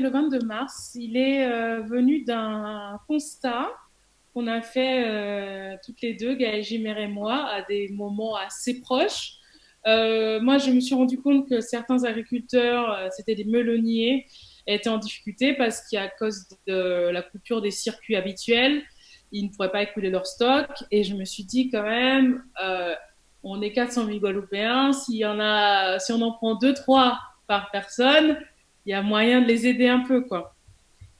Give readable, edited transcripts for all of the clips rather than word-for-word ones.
le 22 mars, il est venu d'un constat qu'on a fait toutes les deux, Gaël Gimère et moi, à des moments assez proches. Moi, je me suis rendu compte que certains agriculteurs, c'était des meloniers, étaient en difficulté parce qu'à cause de la coupure des circuits habituels, ils ne pourraient pas écouler leur stock. Et je me suis dit quand même, on est 400 000 Guadeloupéens, si on en prend deux, trois par personne, il y a moyen de les aider un peu, quoi.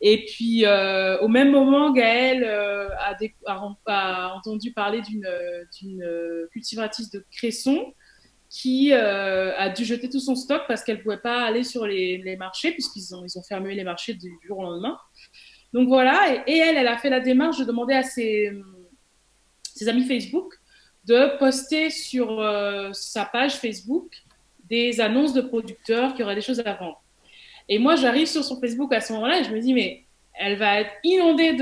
Et puis, au même moment, Gaëlle a entendu parler d'une cultivatrice de cresson qui a dû jeter tout son stock parce qu'elle ne pouvait pas aller sur les marchés, ils ont fermé les marchés du jour au lendemain. Donc voilà, et elle a fait la démarche de demander à ses amis Facebook de poster sur sa page Facebook des annonces de producteurs qui auraient des choses à vendre. Et moi, j'arrive sur son Facebook à ce moment-là et je me dis, mais elle va être inondée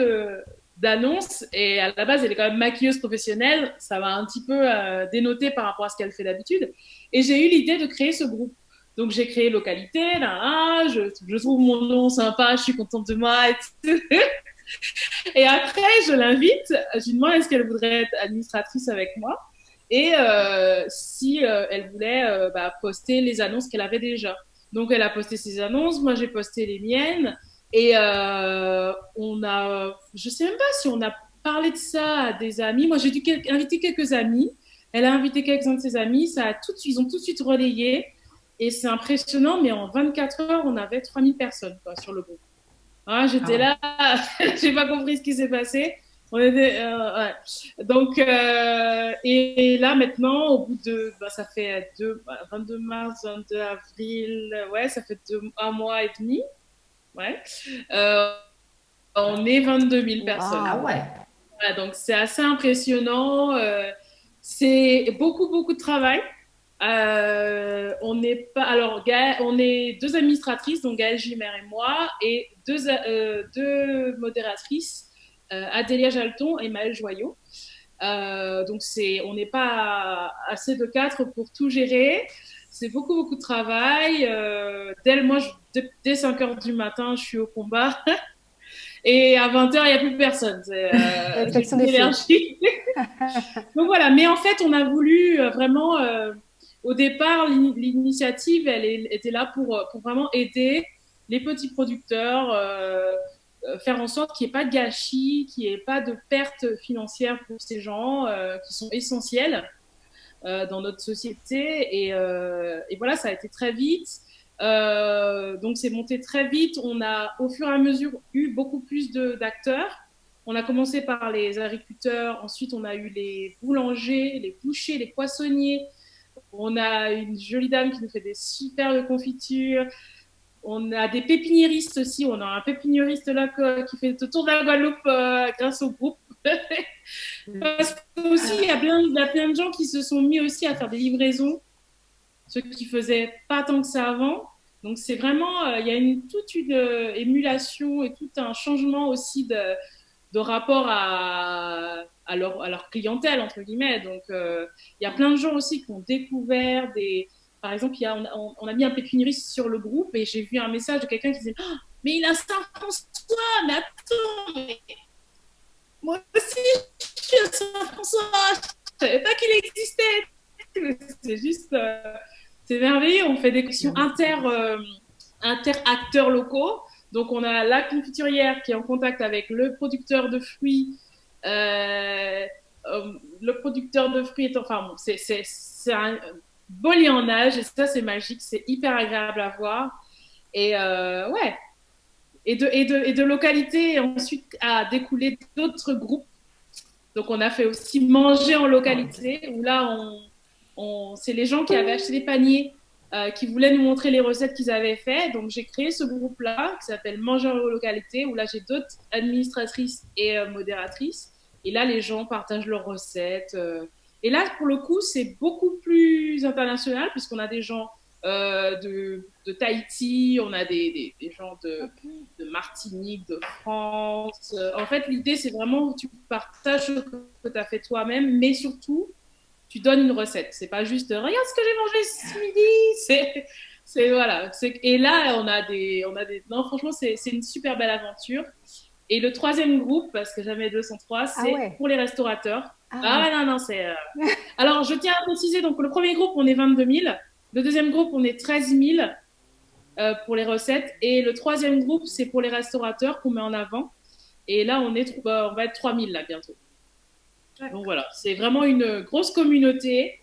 d'annonces et à la base, elle est quand même maquilleuse professionnelle. Ça va un petit peu dénoter par rapport à ce qu'elle fait d'habitude. Et j'ai eu l'idée de créer ce groupe. Donc, j'ai créé Localité, là, je trouve mon nom sympa, je suis contente de moi. Et après, je l'invite, je lui demande est-ce qu'elle voudrait être administratrice avec moi et si elle voulait poster les annonces qu'elle avait déjà. Donc, elle a posté ses annonces, moi j'ai posté les miennes et je sais même pas si on a parlé de ça à des amis. Moi, j'ai dû inviter quelques amis. Elle a invité quelques-uns de ses amis. Ils ont tout de suite relayé. Et c'est impressionnant, mais en 24 heures, on avait 3000 personnes quoi, sur le groupe. Ah, Ah j'étais ouais. là, j'ai pas compris ce qui s'est passé. Ouais. Donc, et là maintenant, au bout de, ça fait 22 mars, 22 avril, ouais, ça fait un mois et demi, ouais. Euh, on est 22 000 personnes. Ah Waouh! ouais. Ouais, donc c'est assez impressionnant. C'est beaucoup, beaucoup de travail. On n'est pas. Alors, on est deux administratrices, donc Gaëlle Gimère et moi, et deux modératrices, Adélia Jalton et Maëlle Joyot. Donc, on n'est pas assez de quatre pour tout gérer. C'est beaucoup, beaucoup de travail. Dès 5 heures du matin, je suis au combat. Et à 20 heures, il n'y a plus personne. J'ai Réflexion plus des feux. d'énergie. Donc voilà, mais en fait, on a voulu vraiment, au départ, l'initiative, était là pour vraiment aider les petits producteurs, faire en sorte qu'il n'y ait pas de gâchis, qu'il n'y ait pas de pertes financières pour ces gens qui sont essentiels dans notre société. Et voilà, ça a été très vite. Donc c'est monté très vite. On a au fur et à mesure eu beaucoup plus d'acteurs. On a commencé par les agriculteurs, ensuite on a eu les boulangers, les bouchers, les poissonniers. On a une jolie dame qui nous fait des superbes confitures. On a des pépiniéristes aussi. On a un pépiniériste là qui fait le tour de la Guadeloupe grâce au groupe. Parce que aussi, il y a plein de gens qui se sont mis aussi à faire des livraisons, ceux qui faisaient pas tant que ça avant. Donc c'est vraiment, il y a toute une émulation et tout un changement aussi de rapport à leur clientèle, entre guillemets. Donc il y a plein de gens aussi qui ont découvert des... Par exemple, on a mis un pépiniériste sur le groupe et j'ai vu un message de quelqu'un qui disait oh, mais il a Saint-François, mais attends, mais moi aussi je suis à Saint-François, je savais pas qu'il existait. C'est juste, c'est merveilleux. On fait des questions inter-acteurs locaux. Donc, on a la confiturière qui est en contact avec le producteur de fruits. Euh, le producteur de fruits est, enfin, bon, c'est un beau lien en âge et ça, c'est magique. C'est hyper agréable à voir. Et ouais. Et de localité, ensuite, a découlé d'autres groupes. Donc, on a fait aussi manger en localité, où là, c'est les gens qui avaient acheté des paniers, qui voulaient nous montrer les recettes qu'ils avaient fait. Donc, j'ai créé ce groupe-là, qui s'appelle Manger en localité, où là, j'ai d'autres administratrices et modératrices. Et là, les gens partagent leurs recettes. Et là, pour le coup, c'est beaucoup plus international, puisqu'on a des gens de Tahiti, on a des gens Ok. de Martinique, de France. En fait, l'idée, c'est vraiment que tu partages ce que tu as fait toi-même, mais surtout, tu donnes une recette. C'est pas juste regarde ce que j'ai mangé ce midi. Voilà. Et là, non, franchement, c'est une super belle aventure. Et le troisième groupe, parce que jamais 203, Ah c'est ouais, pour les restaurateurs. ah Ah ouais. non, non, c'est. Alors, je tiens à préciser, donc le premier groupe, on est 22 000. Le deuxième groupe, on est 13 000 pour les recettes. Et le troisième groupe, c'est pour les restaurateurs qu'on met en avant. Et là, on va être 3 000 là bientôt. Donc voilà, c'est vraiment une grosse communauté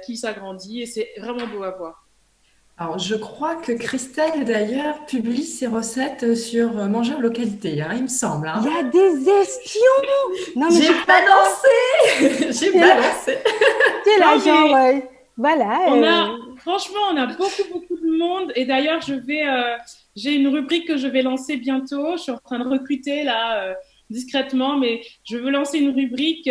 qui s'agrandit et c'est vraiment beau à voir. Alors, je crois que Christelle, d'ailleurs, publie ses recettes sur Manger en localité, hein, il me semble, Il hein. y a des espions! Non, mais J'ai j'y crois pas. balancé! J'ai Tu es là, balancé! tu es là Non, genre, mais voilà. on a, franchement, on a beaucoup, beaucoup de monde. Et d'ailleurs, j'ai une rubrique que je vais lancer bientôt. Je suis en train de recruter là, discrètement, mais je veux lancer une rubrique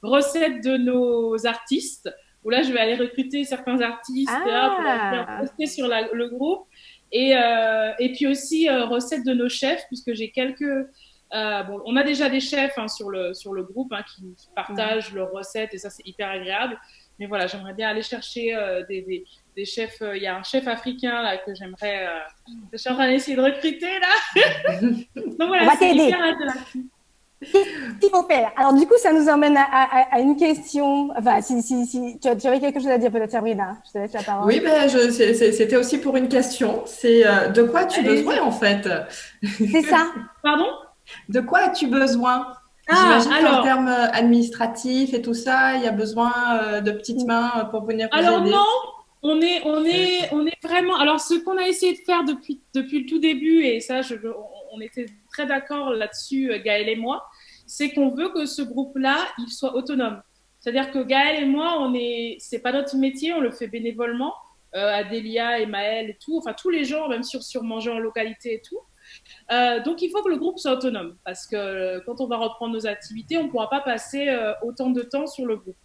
recettes de nos artistes. Où là, je vais aller recruter certains artistes là, pour les faire Ah! poster sur le groupe. Et puis aussi recettes de nos chefs, puisque j'ai quelques. Bon, on a déjà des chefs hein, sur le groupe hein, qui Ouais. partagent leurs recettes et ça, c'est hyper agréable. Mais voilà, j'aimerais bien aller chercher des chefs. Il y a un chef africain là que j'aimerais. Je suis en train d'essayer de recruter là. Donc On voilà, va c'est hyper t'aider. interactif. Qu'est-ce qu'il faut faire? Alors, du coup, ça nous emmène à une question. Enfin, si tu avais quelque chose à dire, peut-être, Sabrina. Je te laisse la Oui, parole. ben, c'était aussi pour une question. C'est de quoi as-tu besoin, Allez-y. en fait? C'est ça. Pardon? De quoi as-tu besoin? Ah, J'imagine qu'en alors. termes administratifs et tout ça, il y a besoin de petites mains pour venir vous Alors non, aider. on est vraiment. Alors ce qu'on a essayé de faire depuis le tout début, et ça, on était très d'accord là-dessus, Gaël et moi, c'est qu'on veut que ce groupe-là, il soit autonome. C'est-à-dire que Gaël et moi, c'est pas notre métier, on le fait bénévolement. Adélia et Maël et tout, enfin tous les gens, même sur Manger en localité et tout. Donc il faut que le groupe soit autonome parce que quand on va reprendre nos activités, on ne pourra pas passer autant de temps sur le groupe.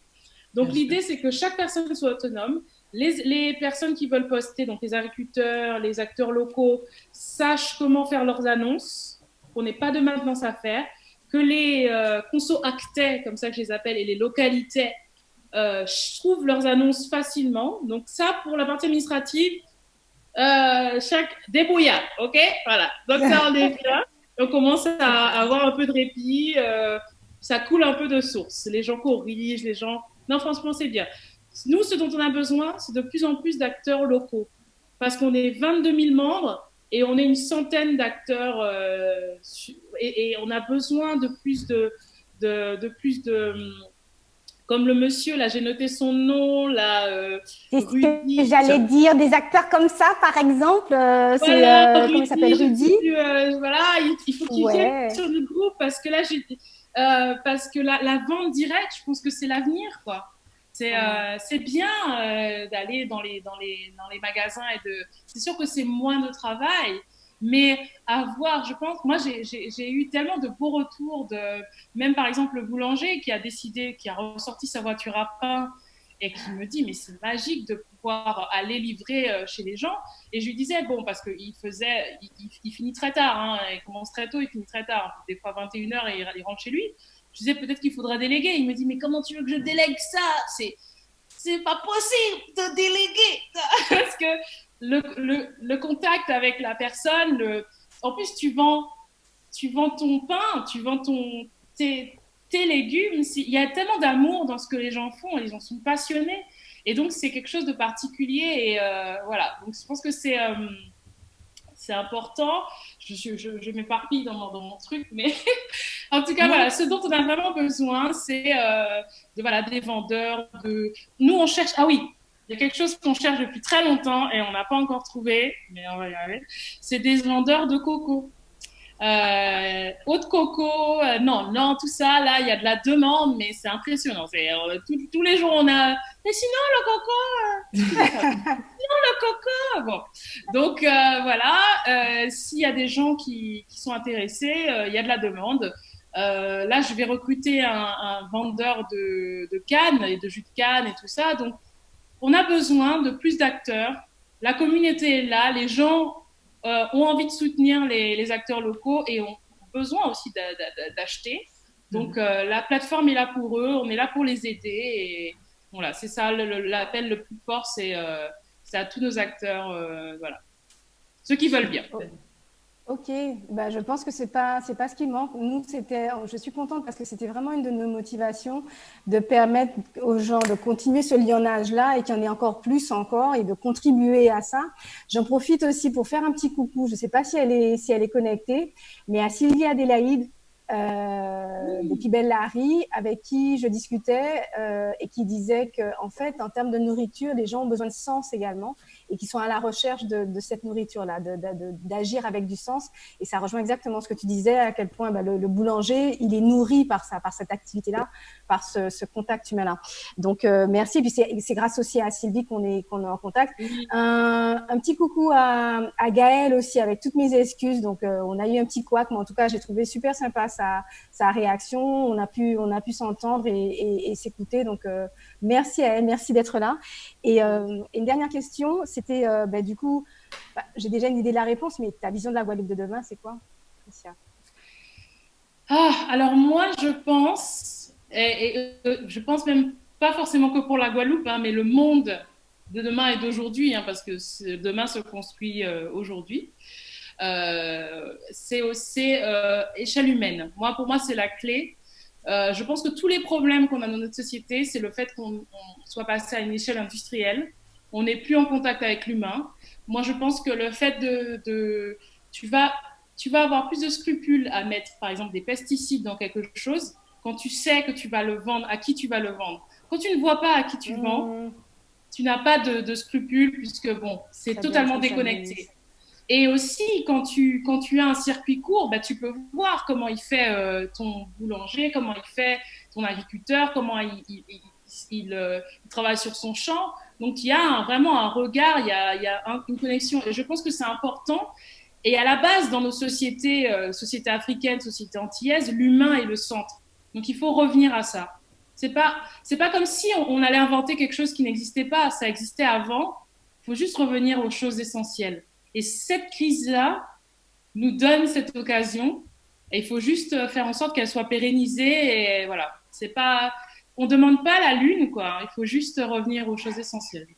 Bien Donc sûr. l'idée, c'est que chaque personne soit autonome. Les personnes qui veulent poster, donc les agriculteurs, les acteurs locaux, sachent comment faire leurs annonces, qu'on n'ait pas de maintenance à faire, que les conso actais, comme ça que je les appelle, et les localités trouvent leurs annonces facilement. Donc ça, pour la partie administrative, chaque débrouillard, ok? Voilà. Donc ça, on est bien. On commence à avoir un peu de répit. Ça coule un peu de source. Les gens corrigent, les gens. Non, franchement, c'est bien. Nous, ce dont on a besoin, c'est de plus en plus d'acteurs locaux. Parce qu'on est 22 000 membres et on est une centaine d'acteurs. Et on a besoin de plus de plus de comme le monsieur, là, j'ai noté son nom, là, C'est ce que Rudy. j'allais dire. Des acteurs comme ça, par exemple, Voilà, comment il s'appelle, Rudy, je ne Rudy? sais plus. Voilà, il faut qu'il vienne Ouais. sur le groupe parce que là, parce que la vente directe, je pense que c'est l'avenir, quoi. Ouais. C'est bien d'aller dans les magasins C'est sûr que c'est moins de travail, mais avoir, je pense, moi j'ai eu tellement de beaux retours même par exemple le boulanger qui a ressorti sa voiture à pain et qui me dit mais c'est magique de pouvoir aller livrer chez les gens. Et je lui disais, bon, parce il finit très tard, hein, il commence très tôt, il finit très tard, des fois 21h et il rentre chez lui. Je disais, peut-être qu'il faudra déléguer. Il me dit, mais comment tu veux que je délègue ça? C'est pas possible de déléguer. Parce que le contact avec la personne, en plus, tu vends ton pain, tes légumes. Il y a tellement d'amour dans ce que les gens font, les gens sont passionnés. Et donc, c'est quelque chose de particulier. Et voilà. Donc, je pense que c'est important. Je m'éparpille dans mon truc, mais en tout cas, voilà, Non, ce dont on a vraiment besoin, c'est voilà, des vendeurs. Nous, on cherche. Ah oui, il y a quelque chose qu'on cherche depuis très longtemps et on n'a pas encore trouvé, mais on va y arriver. C'est des vendeurs de coco. Eau de coco, non, non, tout ça, là, il y a de la demande, mais c'est impressionnant. Tous les jours, on a. Mais sinon, le coco, qui dit ça? Le coco, bon. Donc, voilà, s'il y a des gens qui sont intéressés, il y a de la demande. Là, je vais recruter un vendeur de cannes et de jus de canne et tout ça. Donc, on a besoin de plus d'acteurs. La communauté est là, les gens ont envie de soutenir les acteurs locaux et ont besoin aussi d'acheter. Donc la plateforme est là pour eux, on est là pour les aider et voilà, c'est ça l'appel le plus fort, c'est à tous nos acteurs, voilà, ceux qui veulent bien. Ok, bah, je pense que c'est pas ce qui manque. Nous, je suis contente parce que c'était vraiment une de nos motivations de permettre aux gens de continuer ce lionnage-là et qu'il y en ait encore plus encore et de contribuer à ça. J'en profite aussi pour faire un petit coucou. Je ne sais pas si elle est connectée, mais à Sylvie Adélaïde, de Kibel-Lahari, avec qui je discutais et qui disait qu'en fait, en termes de nourriture, les gens ont besoin de sens également et qui sont à la recherche de cette nourriture-là, d'agir avec du sens. Et ça rejoint exactement ce que tu disais, à quel point le boulanger, il est nourri par ça, par cette activité-là, par ce contact humain-là. Donc, merci. Et puis, c'est grâce aussi à Sylvie qu'on est en contact. Oui. Un petit coucou à Gaëlle aussi, avec toutes mes excuses. Donc, on a eu un petit couac, mais en tout cas, j'ai trouvé super sympa sa réaction. On a pu s'entendre et s'écouter. Donc, merci à elle, merci d'être là. Et une dernière question, c'était du coup, j'ai déjà une idée de la réponse, mais ta vision de la Guadeloupe de demain, c'est quoi, Tricia? Alors moi, je pense, je pense même pas forcément que pour la Guadeloupe, hein, mais le monde de demain et d'aujourd'hui, hein, parce que demain se construit aujourd'hui. C'est aussi échelle humaine. Pour moi, c'est la clé. Je pense que tous les problèmes qu'on a dans notre société, c'est le fait qu'on soit passé à une échelle industrielle. On n'est plus en contact avec l'humain. Moi, je pense que le fait tu vas avoir plus de scrupules à mettre, par exemple, des pesticides dans quelque chose quand tu sais que tu vas le vendre, à qui tu vas le vendre. Quand tu ne vois pas à qui tu vends, tu n'as pas de scrupules puisque, bon, c'est totalement déconnecté. Et aussi, quand tu as un circuit court, bah, tu peux voir comment il fait ton boulanger, comment il fait ton agriculteur, comment il travaille sur son champ. Donc, il y a vraiment un regard, il y a une connexion. Et je pense que c'est important. Et à la base, dans nos sociétés, sociétés africaines, sociétés antillaises, l'humain est le centre. Donc, il faut revenir à ça. C'est pas comme si on allait inventer quelque chose qui n'existait pas. Ça existait avant. Il faut juste revenir aux choses essentielles. Et cette crise-là nous donne cette occasion. Et il faut juste faire en sorte qu'elle soit pérennisée. Et voilà, c'est pas, on demande pas la lune, quoi. Il faut juste revenir aux choses essentielles.